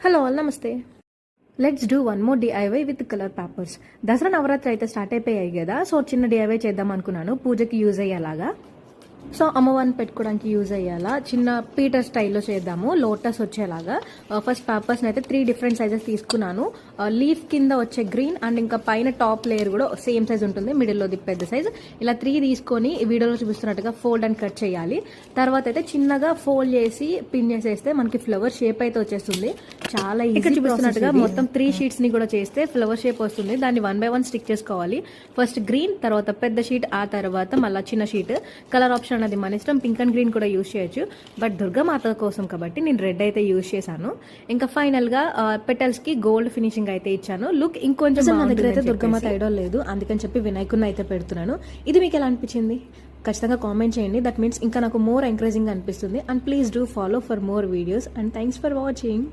Hello all నమస్తే. Let's do one more DIY with colour papers. Dasara Navaratri అయితే start అయిపోయాయి కదా, సో చిన్న డిఐవై చేద్దాం అనుకున్నాను పూజకి యూజ్ అయ్యేలాగా. సో అమ్మవారిని పెట్టుకోవడానికి యూజ్ అయ్యేలా చిన్న పీటర్ స్టైల్లో చేద్దాము, లోటస్ వచ్చేలాగా. ఫస్ట్ పేపర్స్ని అయితే 3 డిఫరెంట్ సైజెస్ తీసుకున్నాను. లీఫ్ కింద వచ్చే గ్రీన్ అండ్ ఇంకా పైన టాప్ లేయర్ కూడా సేమ్ సైజ్ ఉంటుంది, మిడిల్లోది పెద్ద సైజ్. ఇలా 3 తీసుకొని వీడియోలో చూపిస్తున్నట్టుగా ఫోల్డ్ అండ్ కట్ చేయాలి. తర్వాత అయితే చిన్నగా ఫోల్డ్ చేసి పిన్ చేసేస్తే మనకి ఫ్లవర్ షేప్ అయితే వచ్చేస్తుంది. చాలా ఈజీ. చూపిస్తున్నట్టుగా మొత్తం 3 షీట్స్ ని కూడా చేస్తే ఫ్లవర్ షేప్ వస్తుంది. దాన్ని 1 by 1 స్టిక్ చేసుకోవాలి. ఫస్ట్ గ్రీన్, తర్వాత పెద్ద షీట్, ఆ తర్వాత మళ్ళీ చిన్న షీట్. కలర్ ఆప్షన్ అది మన ఇష్టం, పింక్ అండ్ గ్రీన్ కూడా యూజ్ చేయొచ్చు, బట్ దుర్గామాత కోసం కాబట్టి నేను రెడ్ అయితే యూజ్ చేశాను. ఇంకా ఫైనల్ గా పెటల్స్ కి గోల్డ్ ఫినిషింగ్ అయితే ఇచ్చాను. లుక్ ఇంకొంచెం నా దగ్గర అయితే దుర్గామాత ఐడల్ లేదు, అందుకని చెప్పి వినాయకుడిని అయితే పెడుతున్నాను. ఇది మీకు ఎలా అనిపించింది ఖచ్చితంగా కామెంట్ చేయండి. దట్ మీన్స్ ఇంకా నాకు మోర్ ఎంకరేజింగ్ అనిపిస్తుంది. And please do follow for more videos and thanks for watching.